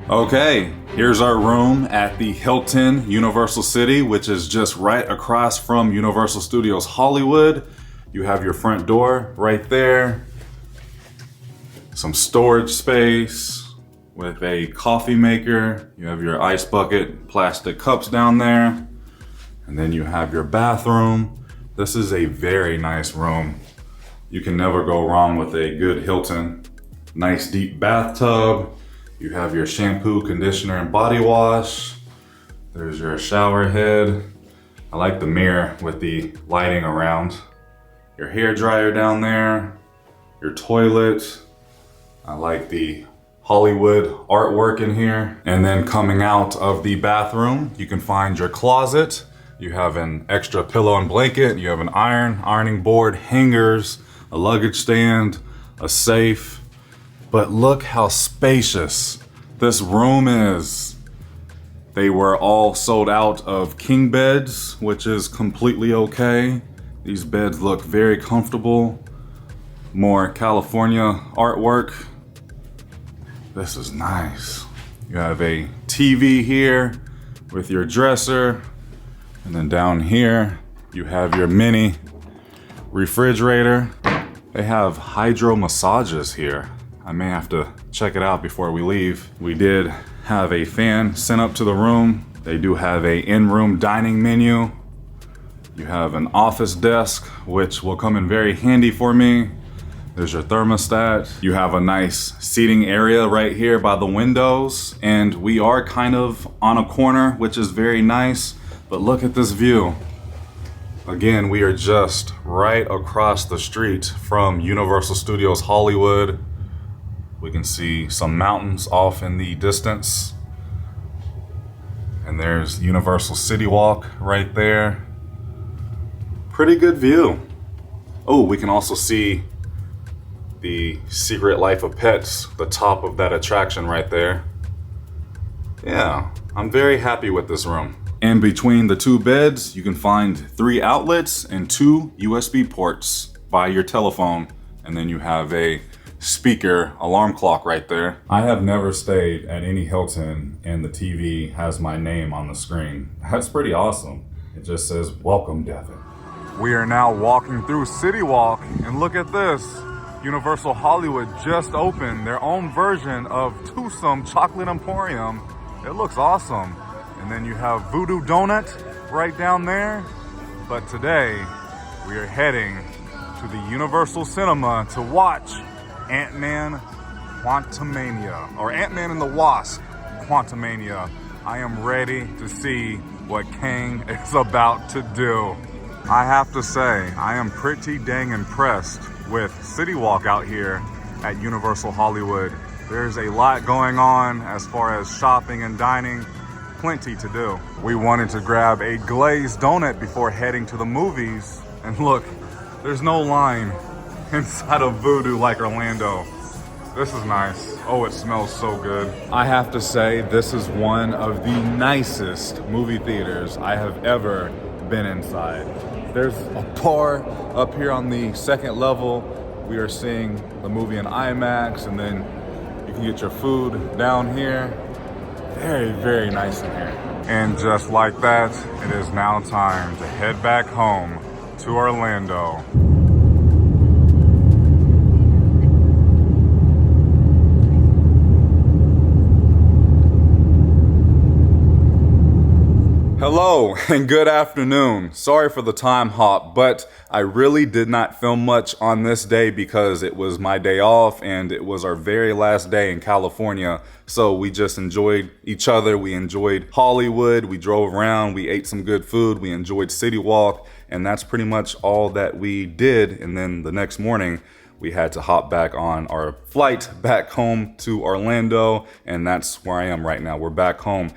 Okay, here's our room at the Hilton Universal City, which is just right across from Universal Studios Hollywood. You have your front door right there. Some storage space with a coffee maker. You have your ice bucket, plastic cups down there. And then you have your bathroom. This is a very nice room. You can never go wrong with a good Hilton. Nice deep bathtub. You have your shampoo, conditioner, and body wash. There's your shower head. I like the mirror with the lighting around. Your hair dryer down there. Your toilet. I like the Hollywood artwork in here. And then coming out of the bathroom, you can find your closet. You have an extra pillow and blanket. You have an ironing board, hangers, a luggage stand, a safe. But look how spacious this room is. They were all sold out of king beds, which is completely okay. These beds look very comfortable. More California artwork. This is nice. You have a TV here with your dresser. And then down here, you have your mini refrigerator. They have hydro massages here. I may have to check it out before we leave. We did have a fan sent up to the room. They do have a in-room dining menu. You have an office desk, which will come in very handy for me. There's your thermostat. You have a nice seating area right here by the windows. And we are kind of on a corner, which is very nice. But look at this view. Again, we are just right across the street from Universal Studios Hollywood. We can see some mountains off in the distance. And there's Universal City Walk right there. Pretty good view. Oh, we can also see the Secret Life of Pets, the top of that attraction right there. Yeah, I'm very happy with this room. In between the two beds, you can find 3 outlets and 2 USB ports by your telephone. And then you have a speaker alarm clock right there. I have never stayed at any Hilton and the TV has my name on the screen. That's pretty awesome. It just says, "Welcome, Devin." We are now walking through City Walk and look at this. Universal Hollywood just opened their own version of Twosome Chocolate Emporium. It looks awesome. And then you have Voodoo Donut right down there. But today we are heading to the Universal Cinema to watch Ant-Man Quantumania, or Ant-Man and the Wasp Quantumania. I am ready to see what Kang is about to do. I have to say, I am pretty dang impressed with City Walk out here at Universal Hollywood. There's a lot going on as far as shopping and dining, plenty to do. We wanted to grab a glazed donut before heading to the movies, and look, there's no line inside of Voodoo like Orlando. This is nice. Oh, it smells so good. I have to say, this is one of the nicest movie theaters I have ever been inside. There's a bar up here on the 2nd level. We are seeing the movie in IMAX, and then you can get your food down here. Very, very nice in here. And just like that, it is now time to head back home to Orlando. Hello and good afternoon. Sorry for the time hop, but I really did not film much on this day because it was my day off and it was our very last day in California. So we just enjoyed each other. We enjoyed Hollywood. We drove around. We ate some good food. We enjoyed City Walk. And that's pretty much all that we did. And then the next morning, we had to hop back on our flight back home to Orlando. And that's where I am right now. We're back home.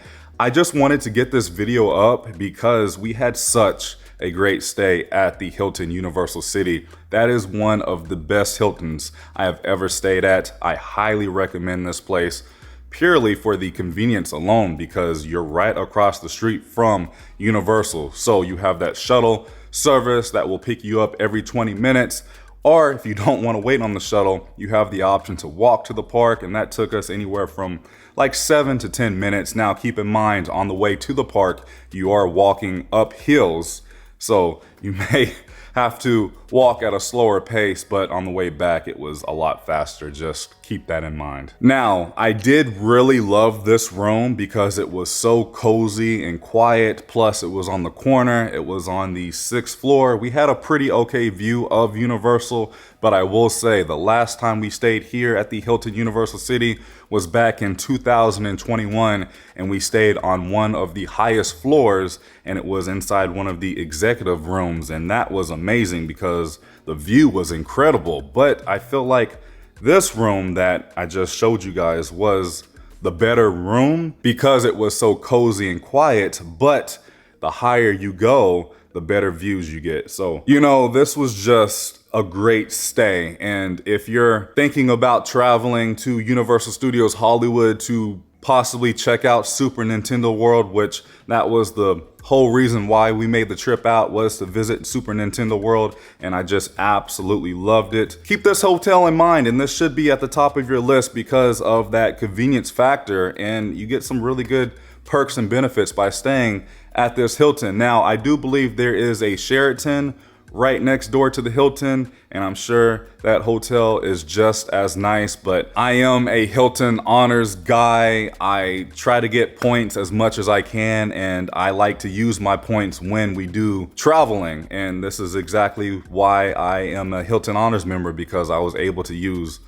I just wanted to get this video up because we had such a great stay at the Hilton Universal City. That is one of the best Hiltons I have ever stayed at. I highly recommend this place purely for the convenience alone because you're right across the street from Universal. So you have that shuttle service that will pick you up every 20 minutes, Or if you don't want to wait on the shuttle, you have the option to walk to the park, and that took us anywhere from like 7 to 10 minutes. Now keep in mind, on the way to the park, you are walking up hills, so you may have to walk at a slower pace, but on the way back it was a lot faster. Just keep that in mind. Now, I did really love this room because it was so cozy and quiet, plus it was on the corner, it was on the 6th floor. We had a pretty okay view of Universal, but I will say the last time we stayed here at the Hilton Universal City was back in 2021, and we stayed on one of the highest floors, and it was inside one of the executive rooms, and that was amazing because the view was incredible. But I feel like this room that I just showed you guys was the better room because it was so cozy and quiet, but the higher you go, the better views you get. So, you know, this was just a great stay. And if you're thinking about traveling to Universal Studios Hollywood to possibly check out Super Nintendo World, which that was the whole reason why we made the trip out, was to visit Super Nintendo World, and I just absolutely loved it. Keep this hotel in mind, and this should be at the top of your list because of that convenience factor, and you get some really good perks and benefits by staying at this Hilton. Now, I do believe there is a Sheraton right next door to the Hilton, and I'm sure that hotel is just as nice, but I am a Hilton honors guy. I try to get points as much as I can, and I like to use my points when we do traveling, and this is exactly why I am a Hilton honors member, because I was able to use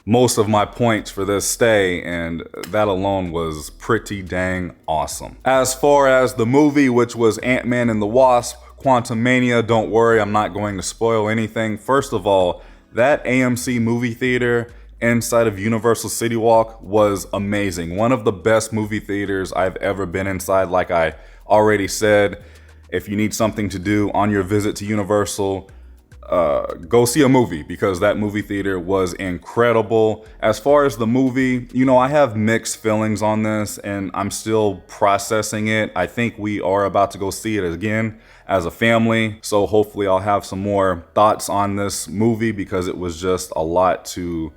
most of my points for this stay, and that alone was pretty dang awesome. As far as the movie, which was Ant-Man and the Wasp Quantumania, don't worry, I'm not going to spoil anything. First of all, that AMC movie theater inside of Universal City Walk was amazing. One of the best movie theaters I've ever been inside. Like I already said, if you need something to do on your visit to Universal, go see a movie, because that movie theater was incredible. As far as the movie, you know, I have mixed feelings on this and I'm still processing it. I think we are about to go see it again as a family, so hopefully I'll have some more thoughts on this movie because it was just a lot to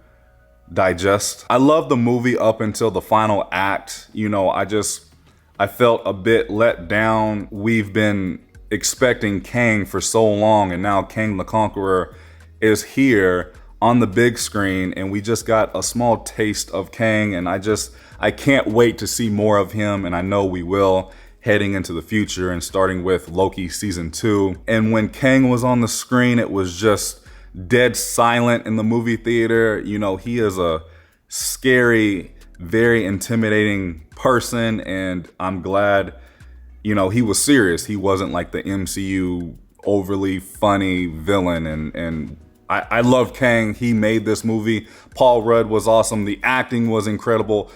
digest. I love the movie up until the final act. You know, I felt a bit let down. We've been expecting Kang for so long, and now Kang the Conqueror is here on the big screen, and we just got a small taste of Kang, and I can't wait to see more of him, and I know we will, heading into the future and starting with Loki season 2. And when Kang was on the screen, it was just dead silent in the movie theater. You know, he is a scary, very intimidating person, and I'm glad, you know, he was serious. He wasn't like the MCU overly funny villain, and I love Kang. He made this movie. Paul Rudd was awesome. The acting was incredible.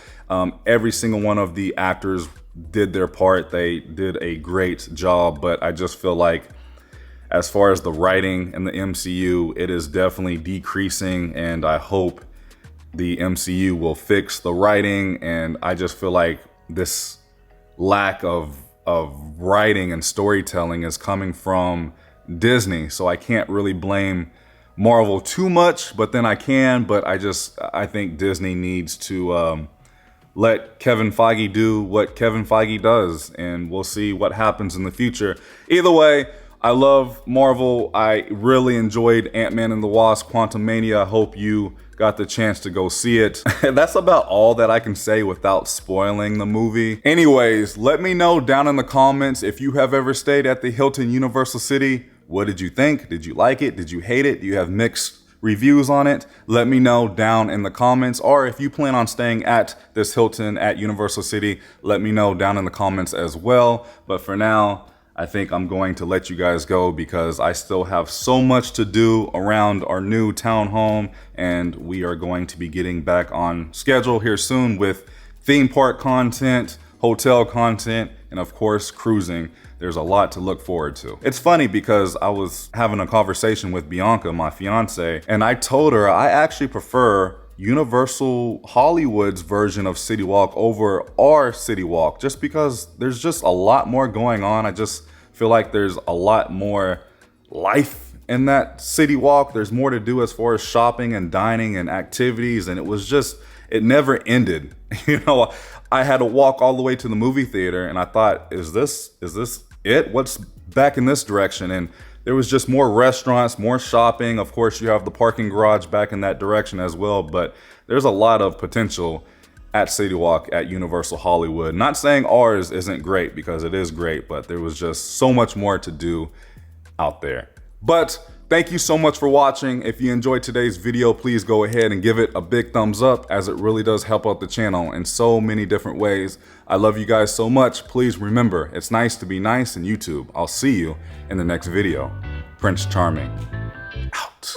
Every single one of the actors did their part. They did a great job, but I just feel like as far as the writing in the MCU, it is definitely decreasing, and I hope the MCU will fix the writing. And I just feel like this lack of writing and storytelling is coming from Disney, so I can't really blame Marvel too much, but then I can. But I think Disney needs to let Kevin Feige do what Kevin Feige does, and we'll see what happens in the future. Either way, I love Marvel. I really enjoyed Ant-Man and the Wasp Quantumania. I hope you got the chance to go see it. That's about all that I can say without spoiling the movie. Anyways, let me know down in the comments if you have ever stayed at the Hilton Universal City. What did you think? Did you like it? Did you hate it? Do you have mixed reviews on it? Let me know down in the comments. Or if you plan on staying at this Hilton at Universal City, let me know down in the comments as well. But for now, I think I'm going to let you guys go because I still have so much to do around our new townhome, and we are going to be getting back on schedule here soon with theme park content, hotel content, and of course, cruising. There's a lot to look forward to. It's funny because I was having a conversation with Bianca, my fiance, and I told her I actually prefer Universal Hollywood's version of City Walk over our City Walk, just because there's just a lot more going on. I just feel like there's a lot more life in that city walk. There's more to do as far as shopping and dining and activities, and it was just, it never ended. You know, I had to walk all the way to the movie theater, and I thought, is this it? What's back in this direction? And there was just more restaurants, more shopping. Of course, you have the parking garage back in that direction as well, but there's a lot of potential at City Walk at Universal Hollywood. Not saying ours isn't great, because it is great, but there was just so much more to do out there. But thank you so much for watching. If you enjoyed today's video, please go ahead and give it a big thumbs up, as it really does help out the channel in so many different ways. I love you guys so much. Please remember, it's nice to be nice in YouTube. I'll see you in the next video. Prince Charming, out.